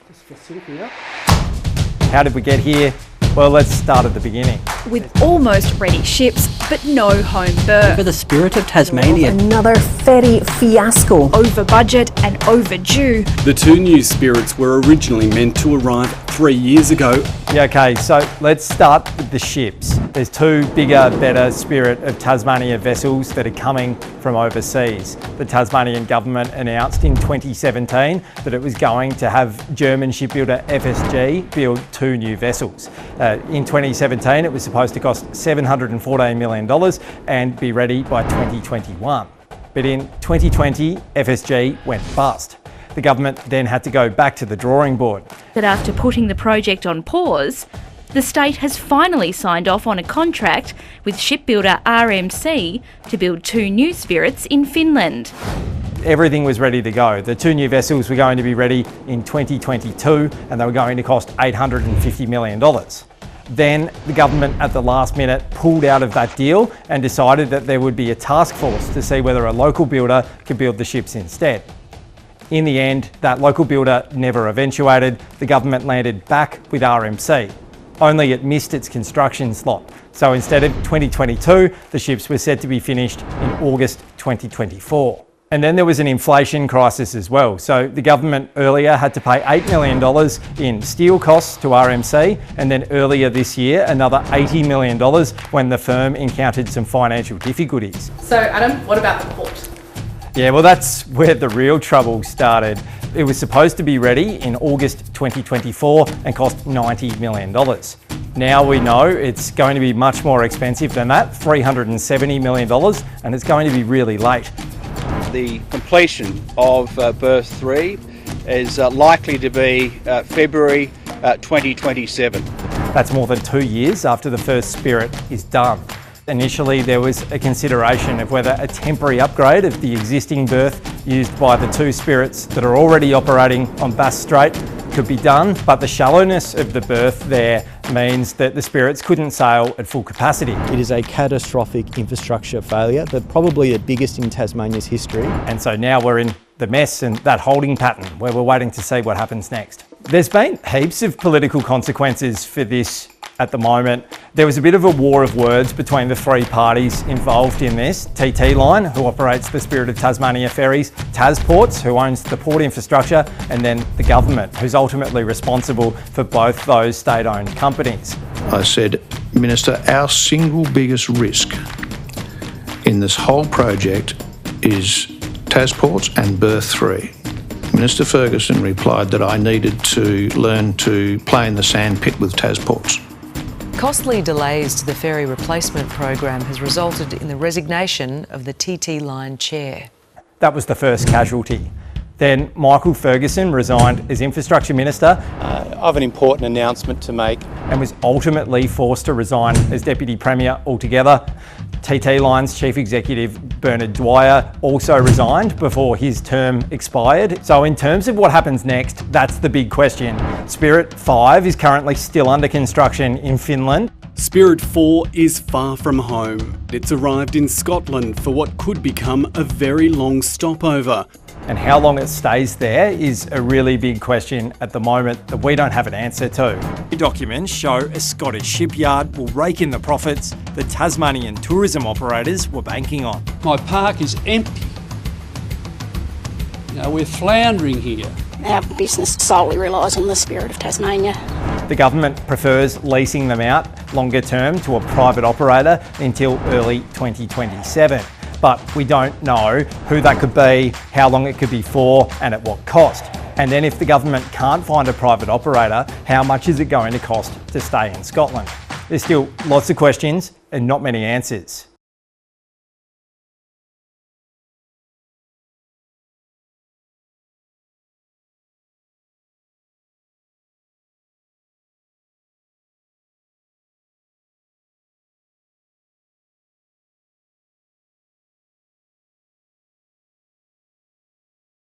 Just for Sylvia. How did we get here? Well, let's start at the beginning. With almost ready ships, but no home berth. For the Spirit of Tasmania. Another ferry fiasco. Over budget and overdue. The two new Spirits were originally meant to arrive 3 years ago. Yeah, okay, so let's start with the ships. There's two bigger, better Spirit of Tasmania vessels that are coming from overseas. The Tasmanian government announced in 2017 that it was going to have German shipbuilder FSG build two new vessels. In 2017, it was supposed to cost $714 million and be ready by 2021. But in 2020, FSG went bust. The government then had to go back to the drawing board. But after putting the project on pause, the state has finally signed off on a contract with shipbuilder RMC to build two new Spirits in Finland. Everything was ready to go. The two new vessels were going to be ready in 2022 and they were going to cost $850 million. Then the government at the last minute pulled out of that deal and decided that there would be a task force to see whether a local builder could build the ships instead. In the end, that local builder never eventuated. The government landed back with RMC. Only it missed its construction slot. So instead of 2022, the ships were said to be finished in August 2024. And then there was an inflation crisis as well. So the government earlier had to pay $8 million in steel costs to RMC, and then earlier this year, another $80 million when the firm encountered some financial difficulties. So Adam, what about the port? Yeah, well, that's where the real trouble started. It was supposed to be ready in August 2024 and cost $90 million. Now we know it's going to be much more expensive than that, $370 million, and it's going to be really late. The completion of berth 3 is likely to be February 2027. That's more than 2 years after the first Spirit is done. Initially, there was a consideration of whether a temporary upgrade of the existing berth used by the two Spirits that are already operating on Bass Strait could be done, but the shallowness of the berth there means that the Spirits couldn't sail at full capacity. It is a catastrophic infrastructure failure, but probably the biggest in Tasmania's history. And so now we're in the mess and that holding pattern where we're waiting to see what happens next. There's been heaps of political consequences for this at the moment. There was a bit of a war of words between the three parties involved in this. TT Line, who operates the Spirit of Tasmania ferries, Tasports, who owns the port infrastructure, and then the government, who's ultimately responsible for both those state-owned companies. I said, Minister, our single biggest risk in this whole project is Tasports and berth 3. Minister Ferguson replied that I needed to learn to play in the sand pit with Tasports. Costly delays to the ferry replacement program has resulted in the resignation of the TT Line chair. That was the first casualty. Then Michael Ferguson resigned as Infrastructure Minister. I have an important announcement to make. And was ultimately forced to resign as Deputy Premier altogether. TT Line's Chief Executive Bernard Dwyer also resigned before his term expired. So in terms of what happens next, that's the big question. Spirit 5 is currently still under construction in Finland. Spirit 4 is far from home. It's arrived in Scotland for what could become a very long stopover. And how long it stays there is a really big question at the moment that we don't have an answer to. Documents show a Scottish shipyard will rake in the profits the Tasmanian tourism operators were banking on. My park is empty. We're floundering here. Our business solely relies on the Spirit of Tasmania. The government prefers leasing them out longer term to a private operator until early 2027. But we don't know who that could be, how long it could be for, and at what cost. And then if the government can't find a private operator, how much is it going to cost to stay in Scotland? There's still lots of questions and not many answers.